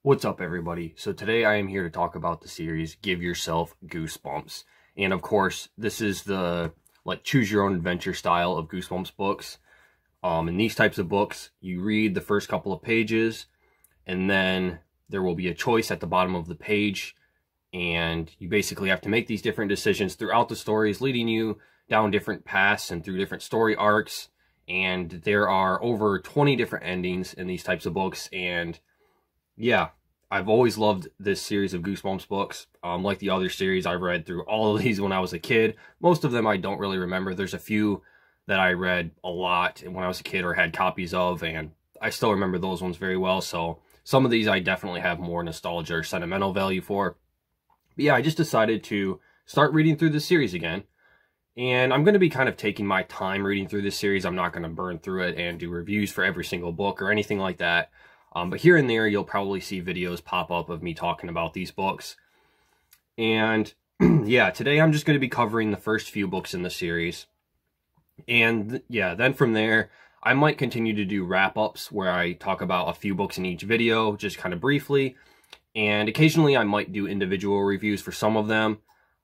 What's up, everybody? So today I am here to talk about the series Give Yourself Goosebumps. And of course, this is the choose your own adventure style of Goosebumps books. In these types of books, you read the first couple of pages and then there will be a choice at the bottom of the page, and you basically have to make these different decisions throughout the stories, leading you down different paths and through different story arcs. And there are over 20 different endings in these types of books, and yeah, I've always loved this series of Goosebumps books. Like the other series, I read through all of these when I was a kid. Most of them I don't really remember. There's a few that I read a lot when I was a kid or had copies of, and I still remember those ones very well. So some of these I definitely have more nostalgia or sentimental value for. But yeah, I just decided to start reading through this series again. And I'm going to be kind of taking my time reading through this series. I'm not going to burn through it and do reviews for every single book or anything like that. But here and there, you'll probably see videos pop up of me talking about these books. And yeah, today I'm just going to be covering the first few books in the series. And yeah, then from there, I might continue to do wrap-ups where I talk about a few books in each video, just kind of briefly. And occasionally I might do individual reviews for some of them.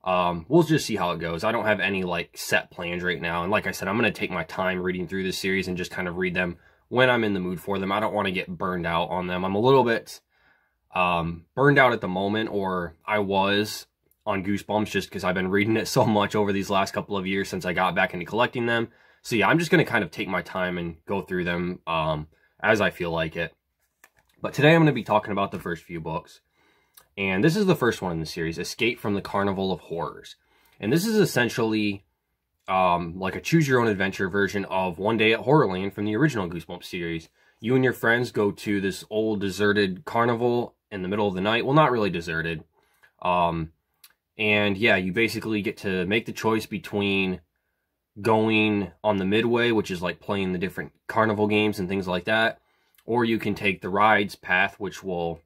We'll just see how it goes. I don't have any set plans right now. And like I said, I'm going to take my time reading through this series and just kind of read them when I'm in the mood for them. I don't want to get burned out on them. I'm a little bit burned out at the moment, or I was on Goosebumps just because I've been reading it so much over these last couple of years since I got back into collecting them. So yeah, I'm just going to kind of take my time and go through them as I feel like it. But today I'm going to be talking about the first few books. And this is the first one in the series, Escape from the Carnival of Horrors. And this is essentially like a choose-your-own-adventure version of One Day at Horrorland from the original Goosebumps series. You and your friends go to this old deserted carnival in the middle of the night. Well, not really deserted. And yeah, you basically get to make the choice between going on the midway, which is like playing the different carnival games and things like that, or you can take the rides path, which will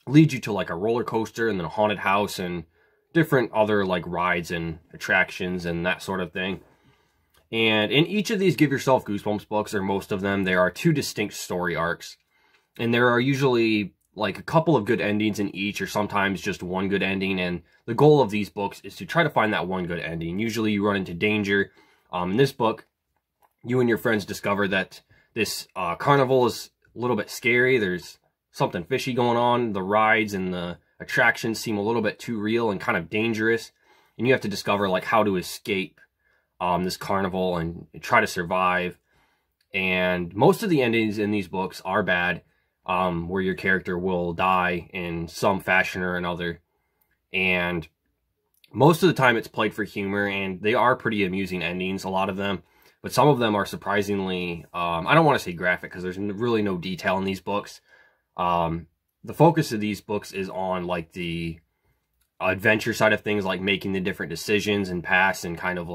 lead you to like a roller coaster and then a haunted house and different other rides and attractions and that sort of thing. And in each of these Give Yourself Goosebumps books, or most of them, there are two distinct story arcs. And there are usually a couple of good endings in each, or sometimes just one good ending. And the goal of these books is to try to find that one good ending. Usually you run into danger. In this book, you and your friends discover that this carnival is a little bit scary. There's something fishy going on. The rides and the attractions seem a little bit too real and kind of dangerous, and you have to discover how to escape this carnival and try to survive. And most of the endings in these books are bad, where your character will die in some fashion or another, and most of the time it's played for humor, and they are pretty amusing endings, a lot of them. But some of them are surprisingly I don't want to say graphic because there's really no detail in these books. The focus of these books is on the adventure side of things, like making the different decisions and paths and kind of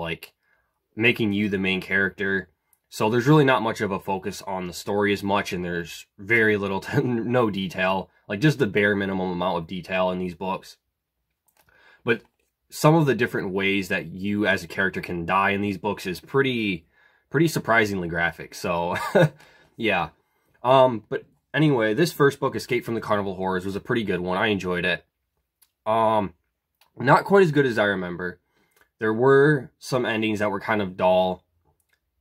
making you the main character. So there's really not much of a focus on the story as much, and there's very little to no detail, just the bare minimum amount of detail in these books. But some of the different ways that you as a character can die in these books is pretty surprisingly graphic. So yeah. But anyway, this first book, Escape from the Carnival Horrors, was a pretty good one. I enjoyed it. Not quite as good as I remember. There were some endings that were kind of dull,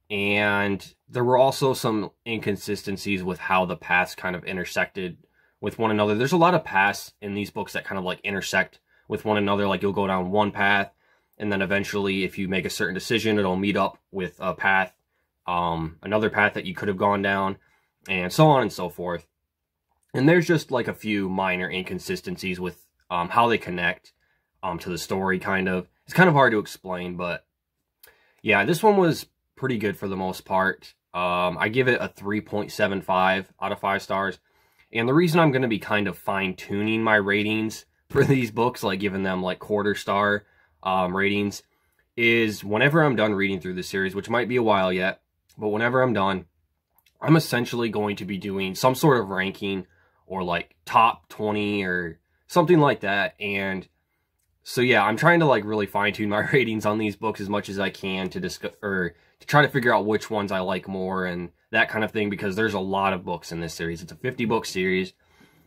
and there were also some inconsistencies with how the paths kind of intersected with one another. There's a lot of paths in these books that kind of intersect with one another. You'll go down one path, and then eventually, if you make a certain decision, it'll meet up with a path, another path that you could have gone down, and so on and so forth. And there's just a few minor inconsistencies with how they connect to the story, kind of. It's kind of hard to explain, but yeah, this one was pretty good for the most part. I give it a 3.75 out of 5 stars. And the reason I'm going to be kind of fine-tuning my ratings for these books, giving them quarter-star ratings, is whenever I'm done reading through the series, which might be a while yet, but whenever I'm done, I'm essentially going to be doing some sort of ranking, or top 20 or something like that. And so yeah, I'm trying to really fine-tune my ratings on these books as much as I can to discuss, or to try to figure out which ones I like more and that kind of thing, because there's a lot of books in this series. It's a 50-book series,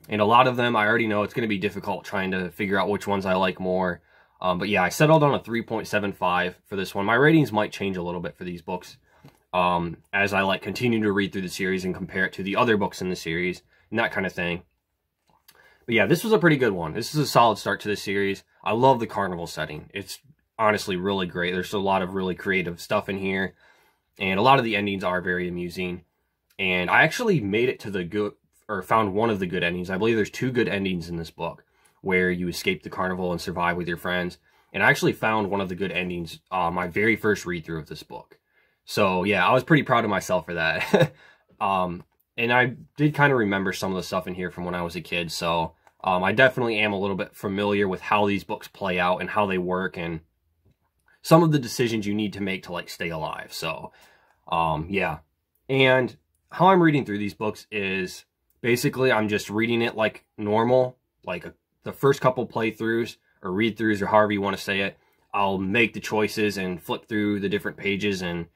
And a lot of them, I already know it's going to be difficult trying to figure out which ones I like more. But yeah, I settled on a 3.75 for this one. My ratings might change a little bit for these books as I like continue to read through the series and compare it to the other books in the series and that kind of thing. But yeah, this was a pretty good one. This is a solid start to the series. I love the carnival setting. It's honestly really great. There's a lot of really creative stuff in here, and a lot of the endings are very amusing. And I actually made it to the good, or found one of the good endings. I believe there's 2 good endings in this book where you escape the carnival and survive with your friends. And I actually found one of the good endings my very first read through of this book. So yeah, I was pretty proud of myself for that. And I did kind of remember some of the stuff in here from when I was a kid. So I definitely am a little bit familiar with how these books play out and how they work and some of the decisions you need to make to like stay alive. So yeah. And how I'm reading through these books is basically I'm just reading it like normal, like the first couple playthroughs or read-throughs or however you want to say it. I'll make the choices and flip through the different pages, and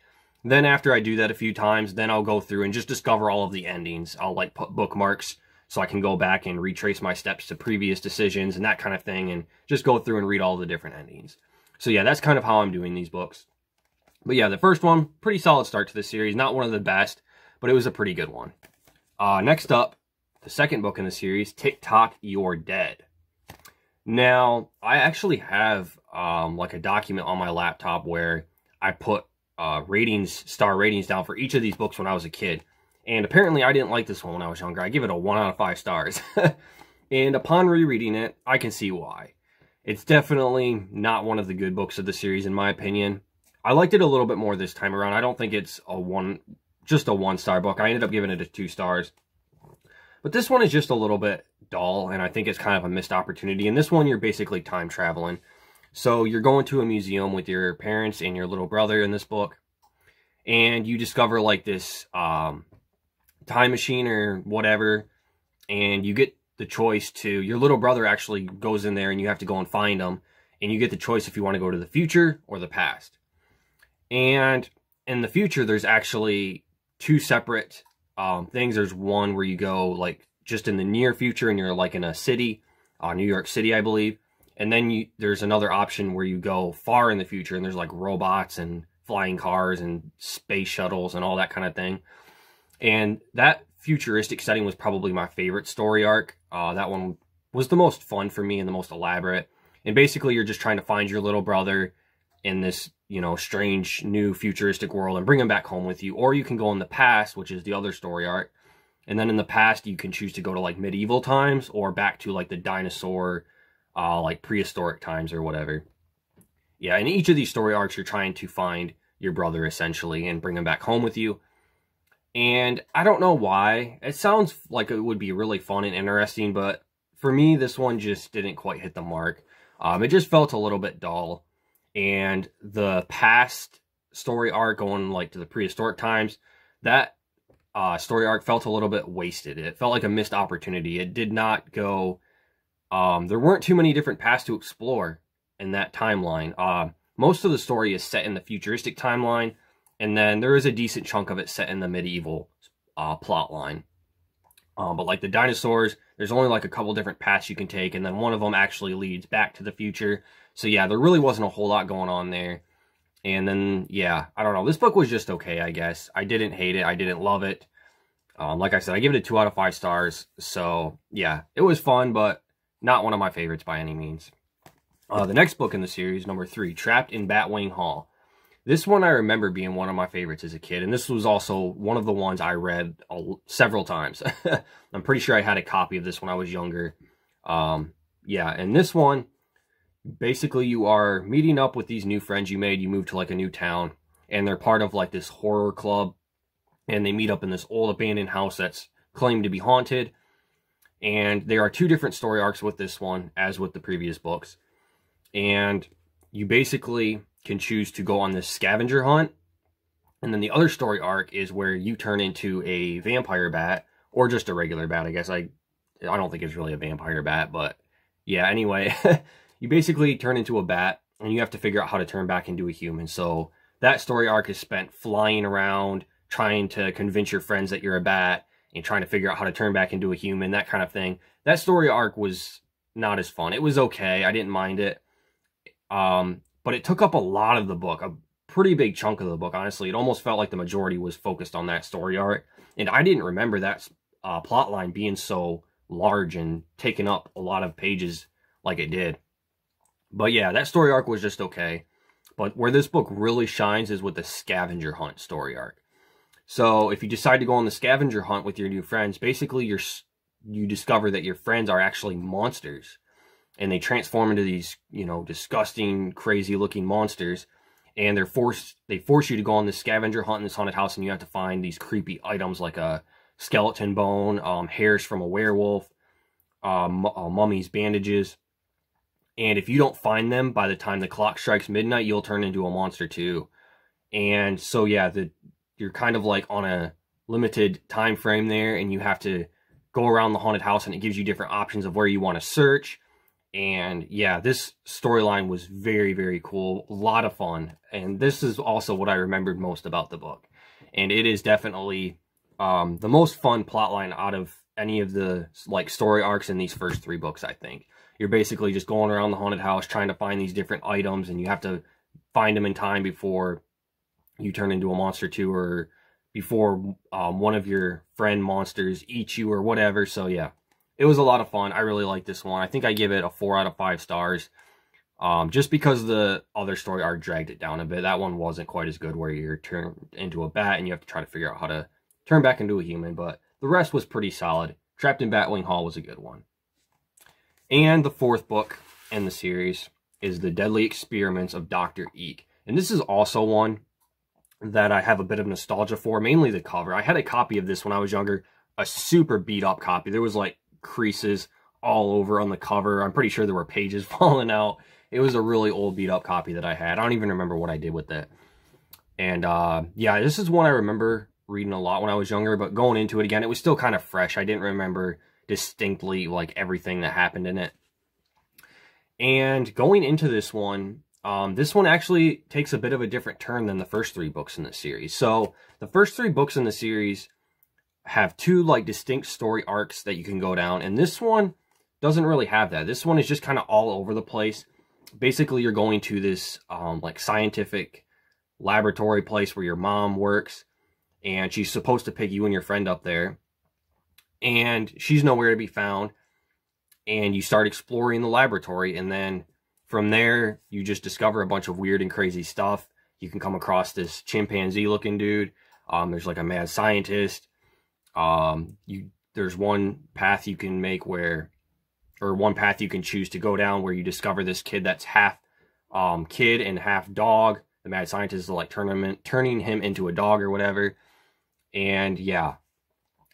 then after I do that a few times, then I'll go through and just discover all of the endings. I'll like put bookmarks so I can go back and retrace my steps to previous decisions and that kind of thing, and just go through and read all the different endings. So yeah, that's kind of how I'm doing these books. But yeah, the first one, pretty solid start to the series. Not one of the best, but it was a pretty good one. Next up, the second book in the series, Tik Tok Youre Dead. Now, I actually have like a document on my laptop where I put star ratings down for each of these books when I was a kid. And apparently I didn't like this one when I was younger. I give it a 1 out of 5 stars. And upon rereading it, I can see why. It's definitely not one of the good books of the series, in my opinion. I liked it a little bit more this time around. I don't think it's just a 1-star book. I ended up giving it a 2 stars. But this one is just a little bit dull, and I think it's kind of a missed opportunity. In this one, you're basically time traveling. So you're going to a museum with your parents and your little brother in this book, and you discover like this time machine or whatever, and you get the choice to, your little brother actually goes in there and you have to go and find him, and you get the choice if you want to go to the future or the past. And in the future, there's actually 2 separate things. There's one where you go like just in the near future and you're like in a city, New York City, I believe. And then there's another option where you go far in the future and there's like robots and flying cars and space shuttles and all that kind of thing. And that futuristic setting was probably my favorite story arc. That one was the most fun for me and the most elaborate. And basically you're just trying to find your little brother in this, you know, strange new futuristic world and bring him back home with you. Or you can go in the past, which is the other story arc. And then in the past, you can choose to go to like medieval times or back to like the dinosaur, like prehistoric times or whatever. Yeah, in each of these story arcs, you're trying to find your brother essentially and bring him back home with you. And I don't know why. It sounds like it would be really fun and interesting, but for me, this one just didn't quite hit the mark. It just felt a little bit dull. And the past story arc going like to the prehistoric times, that story arc felt a little bit wasted. It felt like a missed opportunity. It did not go, there weren't too many different paths to explore in that timeline. Most of the story is set in the futuristic timeline, and then there is a decent chunk of it set in the medieval plot line. But like the dinosaurs, there's only like a couple different paths you can take, and then one of them actually leads back to the future. So yeah, there really wasn't a whole lot going on there. And then, yeah, I don't know. This book was just okay, I guess. I didn't hate it. I didn't love it. Like I said, I give it a 2 out of 5 stars. So yeah, it was fun, but not one of my favorites by any means. The next book in the series, number 3, Trapped in Batwing Hall. This one I remember being one of my favorites as a kid, and this was also one of the ones I read several times. I'm pretty sure I had a copy of this when I was younger. Yeah, and this one, basically you are meeting up with these new friends you made. You move to like a new town, and they're part of like this horror club, and they meet up in this old abandoned house that's claimed to be haunted. And there are 2 different story arcs with this one, as with the previous books. And you basically can choose to go on this scavenger hunt. And then the other story arc is where you turn into a vampire bat, or just a regular bat, I guess. I don't think it's really a vampire bat, but yeah, anyway. You basically turn into a bat, and you have to figure out how to turn back into a human. So that story arc is spent flying around, trying to convince your friends that you're a bat, and trying to figure out how to turn back into a human, that kind of thing. that story arc was not as fun. It was okay. I didn't mind it. But it took up a lot of the book, a pretty big chunk of the book, honestly. It almost felt like the majority was focused on that story arc. And I didn't remember that plot line being so large and taking up a lot of pages like it did. But yeah, that story arc was just okay. But where this book really shines is with the scavenger hunt story arc. So if you decide to go on the scavenger hunt with your new friends, basically you discover that your friends are actually monsters. And they transform into these, you know, disgusting, crazy-looking monsters. And they force you to go on this scavenger hunt in this haunted house, and you have to find these creepy items like a skeleton bone, hairs from a werewolf, mummies, bandages. And if you don't find them by the time the clock strikes midnight, you'll turn into a monster too. And so, yeah, you're kind of like on a limited time frame there, and you have to go around the haunted house, and it gives you different options of where you want to search. And yeah, this storyline was very, very cool. A lot of fun. And this is also what I remembered most about the book. And it is definitely the most fun plotline out of any of the like story arcs in these first 3 books, I think. You're basically just going around the haunted house trying to find these different items, and you have to find them in time before you turn into a monster too, or before one of your friend monsters eats you or whatever. So yeah. It was a lot of fun. I really like this one. I think I give it a 4 out of 5 stars. Just because the other story arc dragged it down a bit. That one wasn't quite as good, where you're turned into a bat and you have to try to figure out how to turn back into a human. But the rest was pretty solid. Trapped in Batwing Hall was a good one. And the 4th book in the series is The Deadly Experiments of Dr. Eke. And this is also one that I have a bit of nostalgia for. Mainly the cover. I had a copy of this when I was younger. A super beat up copy. There was like creases all over on the cover. I'm pretty sure there were pages falling out. It was a really old beat up copy that I had. I don't even remember what I did with it. And yeah, this is one I remember reading a lot when I was younger, but going into it again, it was still kind of fresh. I didn't remember distinctly like everything that happened in it. And going into this one actually takes a bit of a different turn than the first 3 books in the series. So the first 3 books in the series have 2 like distinct story arcs that you can go down, and this one doesn't really have that. This one is just kind of all over the place. Basically, you're going to this like scientific laboratory place where your mom works, and she's supposed to pick you and your friend up there, and she's nowhere to be found. And you start exploring the laboratory, and then from there you just discover a bunch of weird and crazy stuff. You can come across this chimpanzee looking dude. There's like a mad scientist. There's one path you can make one path you can choose to go down where you discover this kid that's half kid and half dog. The mad scientist is like turning him into a dog or whatever. And yeah,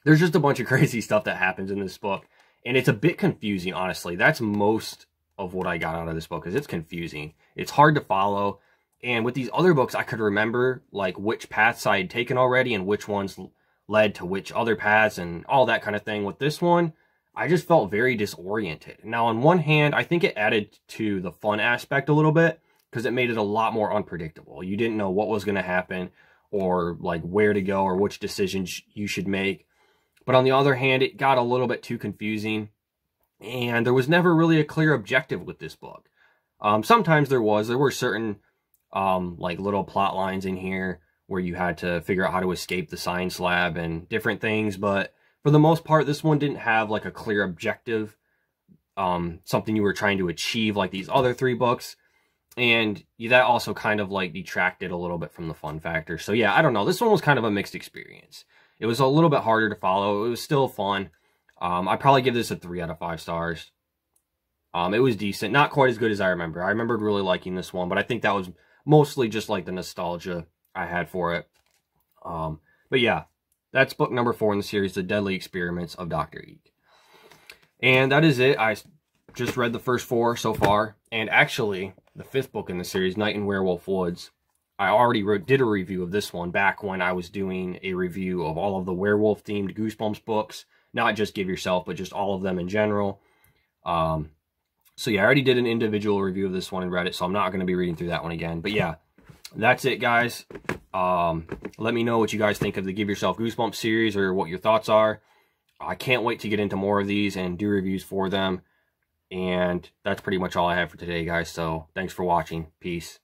there's just a bunch of crazy stuff that happens in this book, and it's a bit confusing, honestly. That's most of what I got out of this book, is it's confusing. It's hard to follow. And with these other books, I could remember like which paths I had taken already and which ones led to which other paths and all that kind of thing. With this one, I just felt very disoriented. Now, on one hand, I think it added to the fun aspect a little bit, because it made it a lot more unpredictable. You didn't know what was going to happen, or like where to go, or which decisions you should make. But on the other hand, it got a little bit too confusing, and there was never really a clear objective with this book. Sometimes there were certain like little plot lines in here where you had to figure out how to escape the science lab and different things, but for the most part, this one didn't have like a clear objective, something you were trying to achieve like these other 3 books. And that also kind of like detracted a little bit from the fun factor. So yeah, I don't know. This one was kind of a mixed experience. It was a little bit harder to follow. It was still fun. I'd probably give this a 3 out of 5 stars. It was decent. Not quite as good as I remember. I remembered really liking this one, but I think that was mostly just like the nostalgia I had for it. But yeah, that's book number 4 in the series, The Deadly Experiments of Dr. Eke. And that is it. I just read the first 4 so far. And actually, the 5th book in the series, Night in Werewolf Woods, I already did a review of this one back when I was doing a review of all of the werewolf-themed Goosebumps books. Not just Give Yourself, but just all of them in general. So yeah, I already did an individual review of this one and read it, so I'm not going to be reading through that one again. But yeah, that's it, guys. Let me know what you guys think of the Give Yourself Goosebumps series, or what your thoughts are. I can't wait to get into more of these and do reviews for them. And that's pretty much all I have for today, guys. So thanks for watching. Peace.